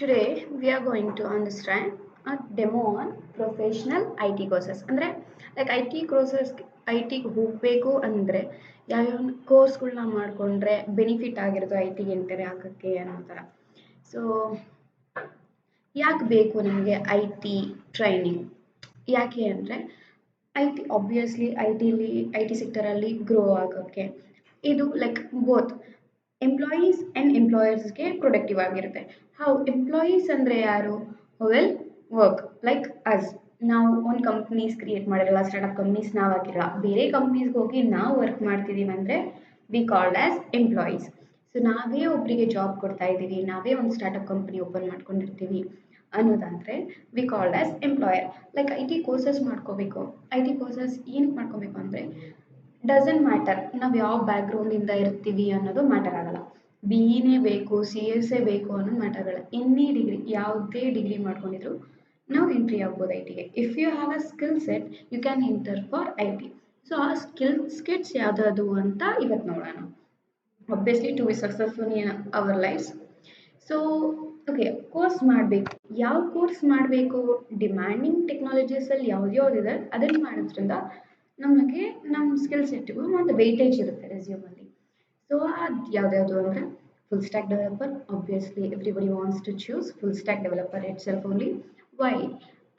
Today we are going to understand a demo on professional IT courses. ಅಂದರೆ like I ಟಿಗೆ ಹೋಗಬೇಕು ಅಂದರೆ ಯಾವ್ಯಾವ ಕೋರ್ಸ್ಗಳನ್ನ ಮಾಡಿಕೊಂಡ್ರೆ ಬೆನಿಫಿಟ್ ಆಗಿರೋದು ಐ ಟಿಗೆ ಎಂಟರ್ ಆಗೋಕ್ಕೆ ಅನ್ನೋ ಥರ. ಸೊ ಯಾಕೆ ಬೇಕು ನಮಗೆ ಐ ಟಿ ಟ್ರೈನಿಂಗ್? ಯಾಕೆ ಅಂದರೆ ಆಬ್ವಿಯಸ್ಲಿ ಐ ಟಿ ಸೆಕ್ಟರಲ್ಲಿ ಗ್ರೋ ಆಗೋಕ್ಕೆ ಇದು ಲೈಕ್ ಬೋತ್ ಎಂಪ್ಲಾಯೀಸ್ ಆ್ಯಂಡ್ ಎಂಪ್ಲಾಯರ್ಸ್ಗೆ ಪ್ರೊಡಕ್ಟಿವ್ ಆಗಿರುತ್ತೆ. ಹೌ ಎಂಪ್ಲಾಯೀಸ್ ಅಂದರೆ ಯಾರು? Will work like us. ನಾವು ಒಂದು ಕಂಪ್ನೀಸ್ ಕ್ರಿಯೇಟ್ ಮಾಡಿರಲ್ಲ, ಸ್ಟಾರ್ಟಪ್ ಕಂಪ್ನೀಸ್ ನಾವು ಆಗಿರಲ್ಲ, ಬೇರೆ ಕಂಪ್ನೀಸ್ಗೆ ಹೋಗಿ ನಾವು ವರ್ಕ್ ಮಾಡ್ತಿದ್ದೀವಿ ಅಂದರೆ we called as employees. So ನಾವೇ ಒಬ್ಬರಿಗೆ ಜಾಬ್ ಕೊಡ್ತಾ ಇದ್ದೀವಿ, ನಾವೇ ಒಂದು ಸ್ಟಾರ್ಟಪ್ ಕಂಪ್ನಿ ಓಪನ್ ಮಾಡ್ಕೊಂಡಿರ್ತೀವಿ ಅನ್ನೋದಾದರೆ V called as employer. Like I T courses ಮಾಡ್ಕೋಬೇಕು. ಐ ಟಿ ಕೋರ್ಸಸ್ ಏನಕ್ಕೆ ಮಾಡ್ಕೋಬೇಕು ಅಂದರೆ ಡಸಂಟ್ ಮ್ಯಾಟರ್ ನಾವು ಯಾವ ಬ್ಯಾಕ್ಗ್ರೌಂಡಿಂದ ಇರ್ತೀವಿ ಅನ್ನೋದು ಮ್ಯಾಟರ್ ಆಗಲ್ಲ. ಬಿ ಇನೇ ಬೇಕು, ಸಿ ಎಸ್ಸೇ ಬೇಕು ಅನ್ನೋದು ಮ್ಯಾಟರ್ ಆಗಲ್ಲ. ಎನಿ ಡಿಗ್ರಿ, ಯಾವುದೇ ಡಿಗ್ರಿ ಮಾಡ್ಕೊಂಡಿದ್ರು ನಾವು ಎಂಟ್ರಿ ಆಗ್ಬೋದು ಐ ಟಿಗೆ. If you have a skill set you can enter for I T. So ಆ ಸ್ಕಿಲ್ಸ್ ಯಾವುದದು ಅಂತ ಇವತ್ತು ನೋಡೋಣ. Obviously to be successful in our lifes. So okay, course ಮಾಡಬೇಕು. ಯಾವ ಕೋರ್ಸ್ ಮಾಡಬೇಕು? ಡಿಮ್ಯಾಂಡಿಂಗ್ ಟೆಕ್ನಾಲಜೀಸಲ್ಲಿ ಯಾವ್ದ್ಯಾವ್ದಿದೆ ಅದನ್ನು ಮಾಡೋದ್ರಿಂದ ನಮಗೆ ನಮ್ಮ ಸ್ಕಿಲ್ ಸೆಟ್ಗೂ ಒಂದು ವೆಯ್ಟೇಜ್ ಇರುತ್ತೆ ರೆಸ್ಯೂಮಲ್ಲಿ. ಸೊ ಅದು ಯಾವ್ದ್ಯಾವುದು ಅಂದರೆ full stack developer. Obviously everybody wants to choose full stack developer it self only. Why?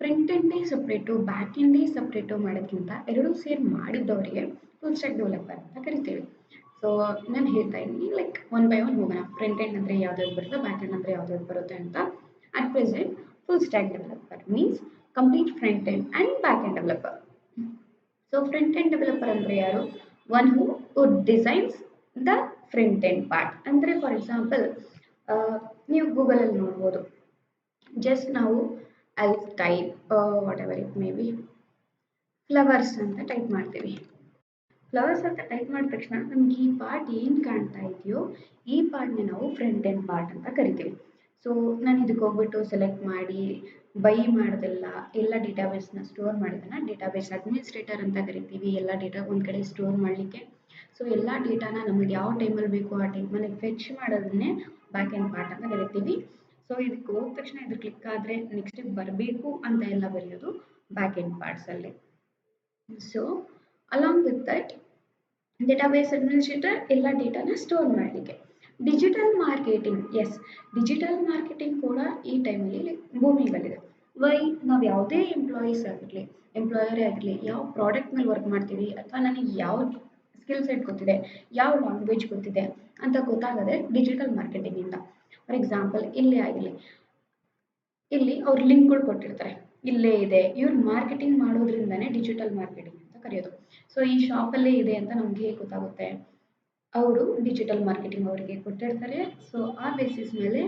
Front ಎಂಡೇ ಸಪ್ರೇಟು ಬ್ಯಾಕ್ ಎಂಡೇ ಸಪ್ರೇಟು ಮಾಡೋಕ್ಕಿಂತ ಎರಡೂ ಸೇರಿ ಮಾಡಿದ್ದವರಿಗೆ ಫುಲ್ ಸ್ಟ್ಯಾಕ್ ಡೆವಲಪರ್ ಅಂತ ಕರಿತೀವಿ. ಸೊ ನಾನು ಹೇಳ್ತಾ ಇದ್ದೀನಿ, ಲೈಕ್ ಒನ್ ಬೈ ಒನ್ ಹೋಗೋಣ. ಫ್ರಂಟ್ ಎಂಡ್ ಅಂದರೆ ಯಾವ್ದಾದ್ರು ಬರುತ್ತೆ, ಬ್ಯಾಕ್ ಎಂಡ್ ಅಂದರೆ ಯಾವ್ದಾದ್ರು ಬರುತ್ತೆ ಅಂತ. At present full stack developer means complete front end and back end developer. So front end developer ಅಂದರೆ ಯಾರು? One who designs the front end part. ಅಂದರೆ ಫಾರ್ ಎಕ್ಸಾಂಪಲ್ ನೀವು ಗೂಗಲಲ್ಲಿ ನೋಡ್ಬೋದು, ಜಸ್ಟ್ ನಾವು ಅಲ್ಲಿ type what ever it may be flowers ಅಂತ type ಮಾಡ್ತೀವಿ. ಫ್ಲವರ್ಸ್ ಅಂತ ಟೈಪ್ ಮಾಡಿದ ತಕ್ಷಣ ನಮ್ಗೆ ಈ ಪಾರ್ಟ್ ಏನು ಕಾಣ್ತಾ ಇದೆಯೋ ಈ ಪಾರ್ಟ್ನ ನಾವು ಫ್ರಂಟ್ ಎಂಡ್ ಪಾರ್ಟ್ ಅಂತ ಕರಿತೀವಿ. ಸೊ ನಾನು ಇದಕ್ಕೆ ಹೋಗ್ಬಿಟ್ಟು ಸೆಲೆಕ್ಟ್ ಮಾಡಿ ಬೈ ಮಾಡೋದೆಲ್ಲ, ಎಲ್ಲ ಡೇಟಾಬೇಸ್ನ ಸ್ಟೋರ್ ಮಾಡೋದನ್ನು ಡೇಟಾಬೇಸ್ ಅಡ್ಮಿನಿಸ್ಟ್ರೇಟರ್ ಅಂತ ಕರಿತೀವಿ. ಎಲ್ಲ ಡೇಟಾ ಒಂದು ಕಡೆ ಸ್ಟೋರ್ ಮಾಡಲಿಕ್ಕೆ. ಸೊ ಎಲ್ಲ ಡೇಟಾನ ನಮಗೆ ಯಾವ ಟೈಮಲ್ಲಿ ಬೇಕು ಆ ಟೈಮಲ್ಲಿ ಫೆಚ್ ಮಾಡೋದನ್ನೇ ಬ್ಯಾಕ್ ಎಂಡ್ ಪಾರ್ಟ್ ಅಂತ ಕರಿತೀವಿ. ಸೊ ಇದಕ್ಕೆ ಹೋದ ತಕ್ಷಣ ಇದು ಕ್ಲಿಕ್ ಆದರೆ ನೆಕ್ಸ್ಟಿಗೆ ಬರಬೇಕು ಅಂತ ಎಲ್ಲ ಬರೆಯೋದು ಬ್ಯಾಕ್ ಎಂಡ್ ಪಾರ್ಟ್ಸಲ್ಲಿ. So along with that database administrator ಎಲ್ಲ ಡೇಟಾನ ಸ್ಟೋರ್ ಮಾಡಲಿಕ್ಕೆ. Digital marketing, yes digital marketing ಕೂಡ ಈ ಟೈಮಲ್ಲಿ ಬೂಮಿಂಗಲ್ಲಿದೆ. ವೈ? ನಾವು ಯಾವುದೇ ಎಂಪ್ಲಾಯೀಸ್ ಆಗಿರಲಿ, ಎಂಪ್ಲಾಯರೇ ಆಗಿರಲಿ, ಯಾವ ಪ್ರಾಡಕ್ಟ್ ಮೇಲೆ ವರ್ಕ್ ಮಾಡ್ತೀವಿ ಅಥವಾ ನನಗೆ ಯಾವ ಸ್ಕಿಲ್ ಸೆಟ್ ಗೊತ್ತಿದೆ, ಯಾವ ಲ್ಯಾಂಗ್ವೇಜ್ ಗೊತ್ತಿದೆ ಅಂತ ಗೊತ್ತಾಗದೆ ಡಿಜಿಟಲ್ ಮಾರ್ಕೆಟಿಂಗಿಂದ. ಫಾರ್ ಎಕ್ಸಾಂಪಲ್ ಇಲ್ಲೇ ಆಗಿರಲಿ, ಇಲ್ಲಿ ಅವ್ರು ಲಿಂಕ್ಗಳು ಕೊಟ್ಟಿರ್ತಾರೆ, ಇಲ್ಲೇ ಇದೆ. ಇವ್ರು ಮಾರ್ಕೆಟಿಂಗ್ ಮಾಡೋದ್ರಿಂದನೇ ಡಿಜಿಟಲ್ ಮಾರ್ಕೆಟಿಂಗ್ ಅಂತ ಕರೆಯೋದು. ಸೊ ಈ ಶಾಪಲ್ಲೇ ಇದೆ ಅಂತ ನಮ್ಗೆ ಹೇಗೆ ಗೊತ್ತಾಗುತ್ತೆ? ಅವರು ಡಿಜಿಟಲ್ ಮಾರ್ಕೆಟಿಂಗ್ ಅವರಿಗೆ ಕೊಟ್ಟಿರ್ತಾರೆ. ಸೊ ಆ ಬೇಸಿಸ್ ಮೇಲೆ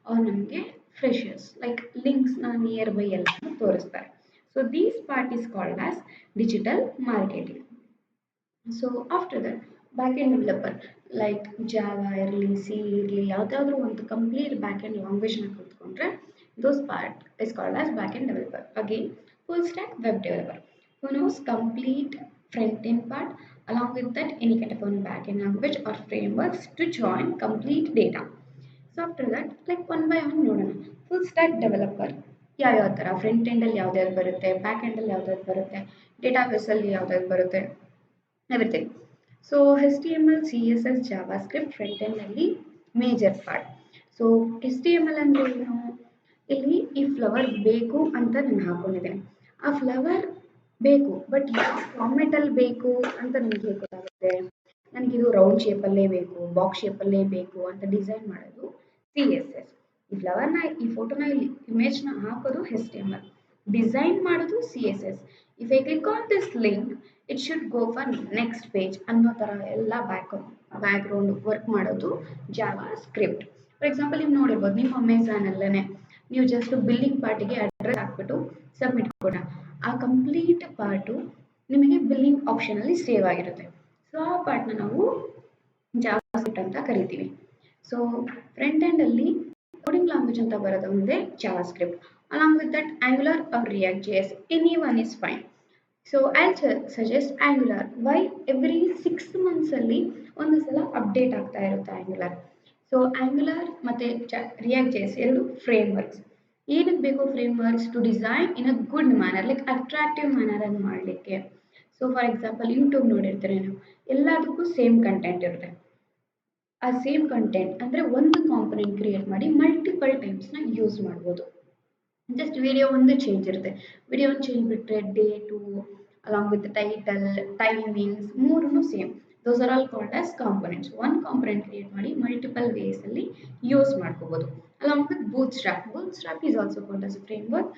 ಅವ್ರು ನಮಗೆ ಫ್ರೆಶರ್ಸ್ ಲೈಕ್ ಲಿಂಕ್ಸ್ನ ನಿಯರ್ ಬೈ ಎಲ್ಲ ತೋರಿಸ್ತಾರೆ. So these part is called as digital marketing. So after that back end developer like Java ಇರಲಿ, ಸಿ ಇರಲಿ, ಯಾವುದಾದ್ರೂ ಒಂದು ಕಂಪ್ಲೀಟ್ ಬ್ಯಾಕ್ ಎಂಡ್ ಲ್ಯಾಂಗ್ವೇಜ್ನ ಕಲ್ತ್ಕೊಂಡ್ರೆ those part is called as backend developer. Again, full stack web developer who knows complete front end part along with that any kind of one backend language or frameworks to join complete data. So after that, like one by one ನೋಡೋಣ. full stack developer ಯಾವ ಥರ front ಎಂಡಲ್ಲಿ ಯಾವ್ದಾದ್ರು ಬರುತ್ತೆ, back ಎಂಡಲ್ಲಿ ಯಾವ್ದಾದ್ರು ಬರುತ್ತೆ, ಡೇಟಾಬೇಸಲ್ಲಿ ಯಾವ್ದಾದ್ರು ಬರುತ್ತೆ, everything. So HTML, CSS, JavaScript front ಎಂಡಲ್ಲಿ ಮೇಜರ್ ಪಾರ್ಟ್. ಸೊ HTML ಅಂದರೆ ಏನು? ಇಲ್ಲಿ ಈ ಫ್ಲವರ್ ಬೇಕು ಅಂತ ನಾನು ಹಾಕೊಂಡಿದ್ದೇನೆ. ಆ ಫ್ಲವರ್ ಬೇಕು, ಬಟ್ ಯಾವ ಫಾರ್ಮೆಟಲ್ಲಿ ಬೇಕು ಅಂತ ನನಗೆ ಗೊತ್ತಾಗುತ್ತೆ. ನನಗಿದು ರೌಂಡ್ ಶೇಪಲ್ಲೇ ಬೇಕು, ಬಾಕ್ಸ್ ಶೇಪಲ್ಲೇ ಬೇಕು ಅಂತ ಡಿಸೈನ್ ಮಾಡೋದು CSS. ಈ ಫ್ಲವರ್ನ, ಈ ಫೋಟೋನ, ಇಲ್ಲಿ ಇಮೇಜ್ನ ಹಾಕೋದು HTML. ಡಿಸೈನ್ ಮಾಡೋದು CSS. If I click on this link it should go for next page ಅನ್ನೋ ಥರ ಎಲ್ಲ ಬ್ಯಾಕ್ಗ್ರೌಂಡ್ ವರ್ಕ್ ಮಾಡೋದು JavaScript. ಫಾರ್ ಎಕ್ಸಾಂಪಲ್ ನೀವು ನೋಡಿರ್ಬೋದು, ನಿಮ್ಮ ಅಮೆಝಾನಲ್ಲೇ ನೀವು ಜಸ್ಟ್ ಬಿಲ್ಲಿಂಗ್ ಪಾರ್ಟಿಗೆ ಅಡ್ರೆಸ್ ಹಾಕ್ಬಿಟ್ಟು ಸಬ್ಮಿಟ್ ಕೊಡ, ಆ ಕಂಪ್ಲೀಟ್ ಪಾರ್ಟು ನಿಮಗೆ ಬಿಲ್ಲಿಂಗ್ ಆಪ್ಷನಲ್ಲಿ ಸೇವ್ ಆಗಿರುತ್ತೆ. ಸೊ ಆ ಪಾರ್ಟ್ನ ನಾವು ಜಾವಾಸ್ಕ್ರಿಪ್ಟ್ ಅಂತ ಕರಿತೀವಿ. ಸೊ ಫ್ರಂಟ್ ಎಂಡಲ್ಲಿ ಕೋಡಿಂಗ್ ಲ್ಯಾಂಗ್ವೇಜ್ ಅಂತ ಬರೋದು ಒಂದೇ JavaScript. Along with that Angular or react JS, any one is fine. So I suggest Angular. Why? Every 6 months ಒಂದು ಸಲ ಅಪ್ಡೇಟ್ ಆಗ್ತಾ ಇರುತ್ತೆ ಆಂಗ್ಯುಲರ್. ಸೊ ಆಂಗ್ಯುಲರ್ ಮತ್ತು ರಿಯಾಕ್ಟ್ ಜೇಸ್ ಎರಡು ಫ್ರೇಮ್ ವರ್ಕ್ಸ್. ಏನಕ್ಕೆ ಬೇಕು frameworks? To design in a good manner, like attractive manner ಅನ್ನು ಮಾಡಲಿಕ್ಕೆ. ಸೊ ಫಾರ್ ಎಕ್ಸಾಂಪಲ್ ಯೂಟ್ಯೂಬ್ ನೋಡಿರ್ತೀರಿ ನೀವು, ಎಲ್ಲದಕ್ಕೂ ಸೇಮ್ ಕಂಟೆಂಟ್ ಇರುತ್ತೆ. ಆ ಸೇಮ್ ಕಂಟೆಂಟ್ ಅಂದರೆ ಒಂದು ಕಾಂಪೊನೆಂಟ್ ಕ್ರಿಯೇಟ್ ಮಾಡಿ ಮಲ್ಟಿಪಲ್ ಟೈಮ್ಸ್ನ ಯೂಸ್ ಮಾಡ್ಬೋದು. ಜಸ್ಟ್ ವಿಡಿಯೋ ಒಂದು ಚೇಂಜ್ ಇರುತ್ತೆ. ವಿಡಿಯೋ ಒಂದು ಚೇಂಜ್ ಬಿಟ್ಟರೆ date along with title, timings ಮೂರೂ same. Those are all called as components. ಒಂದು ಕಾಂಪೊನೆಂಟ್ ಕ್ರಿಯೇಟ್ ಮಾಡಿ ಮಲ್ಟಿಪಲ್ ವೇಸಲ್ಲಿ ಯೂಸ್ ಮಾಡ್ಕೋಬೋದು. Along with bootstrap is also called as framework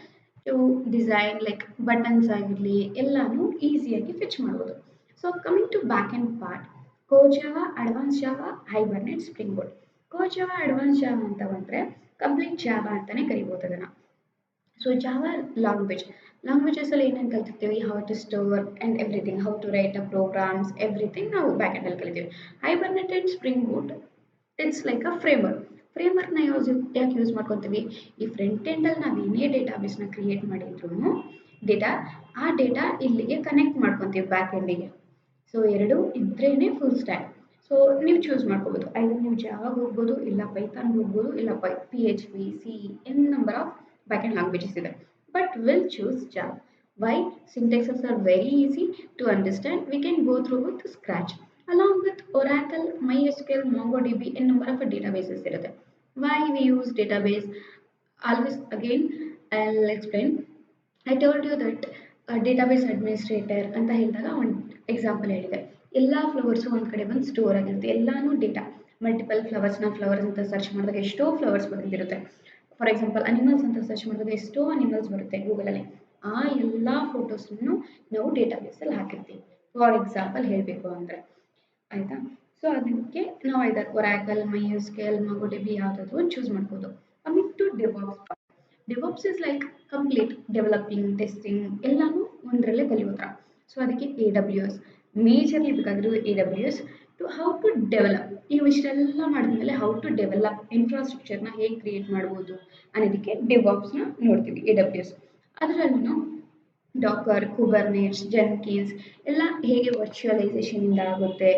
to design like buttons ಆಗಿರಲಿ ಎಲ್ಲನೂ ಈಸಿಯಾಗಿ ಫಿಚ್ ಮಾಡ್ಬೋದು. So coming to back end part, core Java, advance Java, ಹೈಬರ್ನೇಟ್, Spring Boot. Core Java, advance Java ಅಂತ ಬಂದರೆ complete Java ಅಂತಲೇ ಕರಿಬೋದು ಅದನ್ನು. ಸೊ ಜಾವಾ ಲ್ಯಾಂಗ್ವೇಜಸ್ ಅಲ್ಲಿ ಏನೇನು ಕಲ್ತಿರ್ತೀವಿ? How to store and everything, how to write a programs, everything ನಾವು back ಎಂಡಲ್ಲಿ ಕಲಿತೀವಿ. Hibernate and Spring Boot it's like a ಫ್ರೇಮ್ವರ್ಕ್ನ ಯಾಕೆ ಯೂಸ್ ಮಾಡ್ಕೊತೀವಿ? ಈ ಫ್ರಂಟ್ ಎಂಡಲ್ಲಿ ನಾವು ಏನೇ ಡೇಟಾಬೇಸ್ನ ಕ್ರಿಯೇಟ್ ಮಾಡಿದ್ರು ಆ ಡೇಟಾ ಇಲ್ಲಿಗೆ ಕನೆಕ್ಟ್ ಮಾಡ್ಕೊತೀವಿ ಬ್ಯಾಕ್ ಎಂಡಿಗೆ. ಸೊ ಎರಡು ಇದ್ರೇನೆ ಫುಲ್ ಸ್ಟ್ಯಾಕ್. ಸೊ ನೀವು ಚೂಸ್ ಮಾಡ್ಕೋಬೋದು, ಐದರ್ ನೀವು ಜಾವಾಗ ಹೋಗ್ಬೋದು, ಇಲ್ಲ ಪೈಥಾನ್ಗೆ ಹೋಗ್ಬೋದು, ಇಲ್ಲ P H P, C, N number of backend languages ಇದೆ. But we'll choose Java. Why? Syntaxes are very easy to understand. We can go through with scratch. Along with Oracle, MySQL, MongoDB, n number of databases ಇರುತ್ತೆ. Why we use database? Always again, I'll explain. I told you that database administrator ಅಂತ ಹೇಳಿದಾಗ ಒಂದು example ಹೇಳಿದೆ. ಎಲ್ಲ flowers ಒಂದು ಕಡೆ ಬಂದು store ಆಗಿರುತ್ತೆ, ಎಲ್ಲಾನು ಡೇಟಾ. ಮಲ್ಟಿಪಲ್ ಫ್ಲವರ್ಸ್ ಅಂತ ಸರ್ಚ್ ಮಾಡಿದಾಗ ಎಷ್ಟೋ ಫ್ಲವರ್ಸ್ ಬಂದಿರುತ್ತೆ. ಫಾರ್ ಎಕ್ಸಾಂಪಲ್ ಅನಿಮಲ್ಸ್ ಅಂತ ಸರ್ಚ್ ಮಾಡಿದಾಗ ಎಷ್ಟೋ ಅನಿಮಲ್ಸ್ ಬರುತ್ತೆ ಗೂಗಲಲ್ಲಿ. ಆ ಎಲ್ಲ ಫೋಟೋಸನ್ನು ನಾವು ಡೇಟಾಬೇಸಲ್ಲಿ ಹಾಕಿರ್ತೀವಿ, ಫಾರ್ ಎಕ್ಸಾಂಪಲ್ ಹೇಳಬೇಕು ಅಂದರೆ. ಆಯಿತಾ? ಸೊ ಅದಕ್ಕೆ ನಾವು ಐದರ್ ಒರಾಕಲ್, MySQL, MongoDB ಯಾವುದಾದ್ರು ಒಂದು ಚೂಸ್ ಮಾಡ್ಬೋದು. Coming to DevOps is like complete developing, testing ಎಲ್ಲನೂ ಒಂದರಲ್ಲೇ ಕಲಿಯೋದ್ರ. ಸೊ ಅದಕ್ಕೆ AWS ಮೇಜರ್ಲಿ ಬೇಕಾಗಿರೋ AWS to how to develop. ಇವಿಷ್ಟೆಲ್ಲ ಮಾಡಿದ್ಮೇಲೆ ಹೌ ಟು ಡೆವಲಪ್ ಇನ್ಫ್ರಾಸ್ಟ್ರಕ್ಚರ್ನ ಹೇಗೆ ಕ್ರಿಯೇಟ್ ಮಾಡ್ಬೋದು ಅನ್ನೋದಕ್ಕೆ ಡೆವಾಪ್ಸ್ನ ನೋಡ್ತೀವಿ AWS. ಅದರಲ್ಲೂ ಡಾಕರ್, ಕುಬರ್ನೆಟ್ಸ್, ಜೆನ್ಕಿನ್ಸ್ ಎಲ್ಲ ಹೇಗೆ ವರ್ಚುವಲೈಸೇಷನಿಂದ ಆಗುತ್ತೆ,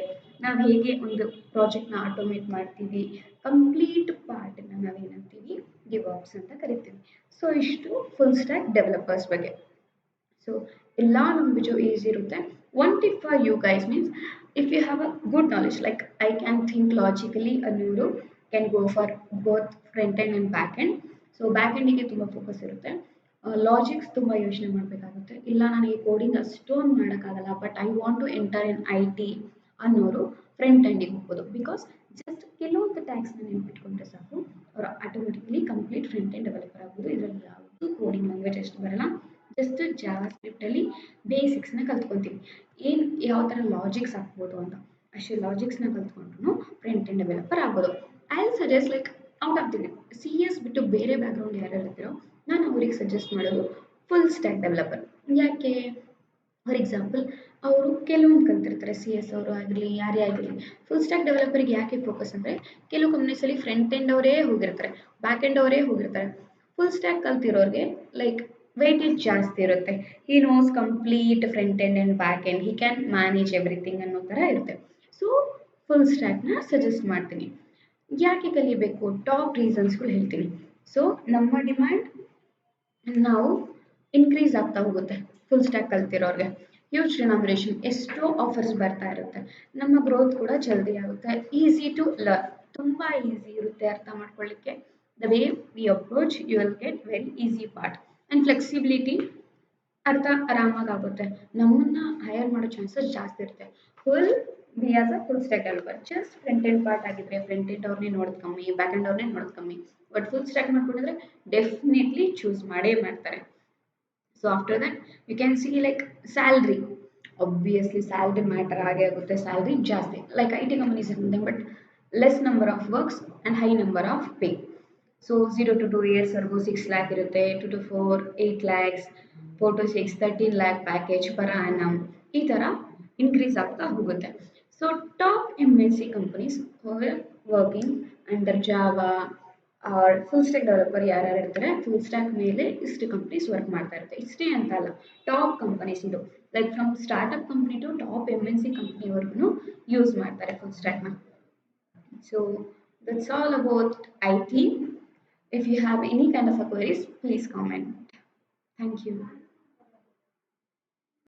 ನಾವು ಹೇಗೆ ಒಂದು ಪ್ರಾಜೆಕ್ಟ್ನ ಆಟೋಮೇಟ್ ಮಾಡ್ತೀವಿ, ಕಂಪ್ಲೀಟ್ ಪಾರ್ಟನ್ನು ನಾವೇನಂತೀವಿ ಡಿವಾಪ್ಸ್ ಅಂತ ಕರಿತೀವಿ. ಸೊ ಇಷ್ಟು ಫುಲ್ ಸ್ಟ್ಯಾಕ್ ಡೆವಲಪರ್ಸ್ ಬಗ್ಗೆ. ಸೊ ಎಲ್ಲ ಲ್ಯಾಂಗ್ವೇಜು ಈಸಿ ಇರುತ್ತೆ. One tip for you guys means, if you have a good knowledge like I can think logically, ಅನ್ನೋರು can go for both front end and back end. So back ಎಂಡಿಗೆ ತುಂಬ focus ಇರುತ್ತೆ, logics ತುಂಬ ಯೋಚನೆ ಮಾಡಬೇಕಾಗುತ್ತೆ. ಇಲ್ಲ ನನಗೆ ಕೋಡಿಂಗ್ ಅಷ್ಟೊಂದು ಮಾಡೋಕ್ಕಾಗಲ್ಲ, but I want to enter in IT ಅನ್ನೋರು ಫ್ರಂಟ್ ಎಂಡಿಗೆ ಹೋಗ್ಬೋದು. ಬಿಕಾಸ್ ಜಸ್ಟ್ ಕೆಲವೊಂದು ಟ್ಯಾಕ್ಸ್ನ ನೆನ್ಪಿಟ್ಕೊಂಡ್ರೆ ಸಾಕು, ಅವರು automatically complete front end developer ಆಗ್ಬೋದು. ಇದರಲ್ಲಿ ಯಾವುದು ಕೋಡಿಂಗ್ ಲ್ಯಾಂಗ್ವೇಜ್ ಅಷ್ಟು ಬರಲ್ಲ, ಜಸ್ಟ್ ಜಾವಾಸ್ಕ್ರಿಪ್ಟಲ್ಲಿ ಬೇಸಿಕ್ಸ್ನ ಕಲ್ತ್ಕೊತೀವಿ, ಏನು ಯಾವ ಥರ ಲಾಜಿಕ್ಸ್ ಹಾಕ್ಬೋದು ಅಂತ. ಅಷ್ಟೇ ಲಾಜಿಕ್ಸ್ನ ಕಲ್ತ್ಕೊಂಡ್ರು ಫ್ರಂಟ್ ಎಂಡ್ ಡೆವಲಪರ್ ಆಗ್ಬೋದು. I suggest like out of the CS ಬಿಟ್ಟು ಬೇರೆ ಬ್ಯಾಕ್ಗ್ರೌಂಡ್ ಯಾರು ಇರ್ತೀರೋ ನಾನು ಅವ್ರಿಗೆ ಸಜೆಸ್ಟ್ ಮಾಡೋದು ಫುಲ್ ಸ್ಟ್ಯಾಕ್ ಡೆವಲಪರ್. ಯಾಕೆ? ಫಾರ್ ಎಕ್ಸಾಂಪಲ್ ಅವರು ಕೆಲವೊಂದು ಕಲ್ತಿರ್ತಾರೆ, CS ಅವರು ಆಗಲಿ ಯಾರೇ ಆಗಿರಲಿ. ಫುಲ್ ಸ್ಟ್ಯಾಕ್ ಡೆವಲಪರ್ಗೆ ಯಾಕೆ ಫೋಕಸ್ ಅಂದರೆ, ಕೆಲವು ಕಂಪ್ನೀಸಲ್ಲಿ ಫ್ರಂಟ್ ಎಂಡ್ ಅವರೇ ಹೋಗಿರ್ತಾರೆ, ಬ್ಯಾಕ್ ಎಂಡ್ ಅವರೇ ಹೋಗಿರ್ತಾರೆ. ಫುಲ್ ಸ್ಟ್ಯಾಕ್ ಕಲ್ತಿರೋರಿಗೆ ಲೈಕ್ ವೇಟೇಜ್ ಜಾಸ್ತಿ ಇರುತ್ತೆ. He knows complete front end and back end, he can manage everything ಅನ್ನೋ ಥರ ಇರುತ್ತೆ. ಸೊ ಫುಲ್ ಸ್ಟ್ಯಾಕ್ನ ಸಜೆಸ್ಟ್ ಮಾಡ್ತೀನಿ. ಯಾಕೆ ಕಲಿಬೇಕು? ಟಾಪ್ ರೀಸನ್ಸ್ಗಳು ಹೇಳ್ತೀನಿ. ಸೊ ನಮ್ಮ ಡಿಮ್ಯಾಂಡ್ ನಾವು ಇನ್ಕ್ರೀಸ್ ಆಗ್ತಾ ಹೋಗುತ್ತೆ ಫುಲ್ ಸ್ಟ್ಯಾಕ್ ಕಲ್ತಿರೋರಿಗೆ. ಹ್ಯೂಜ್ ರಿನಾಮಿನೇಷನ್, ಎಷ್ಟೋ ಆಫರ್ಸ್ ಬರ್ತಾ ಇರುತ್ತೆ. ನಮ್ಮ ಗ್ರೋತ್ ಕೂಡ ಜಲ್ದಿ ಆಗುತ್ತೆ. ಈಸಿ ಟು ಲರ್ನ್, ತುಂಬ ಈಸಿ ಇರುತ್ತೆ ಅರ್ಥ ಮಾಡ್ಕೊಳ್ಳಿಕ್ಕೆ. The way we approach you will get very easy part and flexibility ಅರ್ಥ ಆರಾಮಾಗಿ ಆಗುತ್ತೆ. ನಮ್ಮನ್ನ ಹೈಯರ್ ಮಾಡೋ ಚಾನ್ಸಸ್ ಜಾಸ್ತಿ ಇರುತ್ತೆ. We as a full stack developer just front end part ಆಗಿದ್ರೆ ಫ್ರಂಟ್ ಎಂಡ್ ಅವ್ರನ್ನೇ ನೋಡೋದು ಕಮ್ಮಿ, ಬ್ಯಾಕ್ ಎಂಡ್ ಅವ್ರನ್ನೇ ನೋಡೋದು ಕಮ್ಮಿ. ಬಟ್ ಫುಲ್ ಸ್ಟ್ಯಾಕ್ ಮಾಡ್ಕೊಂಡಿದ್ರೆ ಡೆಫಿನೆಟ್ಲಿ ಚೂಸ್ ಮಾಡೇ ಮಾಡ್ತಾರೆ. So after that you can see like salary. Obviously salary matter ಆಗೇ ಆಗುತ್ತೆ. ಸ್ಯಾಲ್ರಿ ಜಾಸ್ತಿ ಲೈಕ್ IT ಕಂಪನೀಸ್ ಇರುತ್ತೆ, but less number of works and high number of pay. So 0 to 2 yearsವರೆಗೂ 6 lakh ಇರುತ್ತೆ, 2 to 4 8 lakhs, 4 to 6 13 lakh package per annum. ಈ ಥರ increase ಆಗ್ತಾ ಹೋಗುತ್ತೆ. So top MNC companies working under Java or full stack developer ಯಾರ್ಯಾರು ಇರ್ತಾರೆ, full stack ಮೇಲೆ ಇಷ್ಟು ಕಂಪ್ನೀಸ್ ವರ್ಕ್ ಮಾಡ್ತಾ ಇರುತ್ತೆ. ಇಷ್ಟೇ ಅಂತ ಅಲ್ಲ, ಟಾಪ್ ಕಂಪನೀಸ್ ಇದು like from startup company to top MNC ಕಂಪ್ನಿವರೆಗೂ ಯೂಸ್ ಮಾಡ್ತಾರೆ ಫುಲ್ ಸ್ಟ್ಯಾಕ್ನ. So That's all about IT. If you have any kind of queries, please comment. Thank you.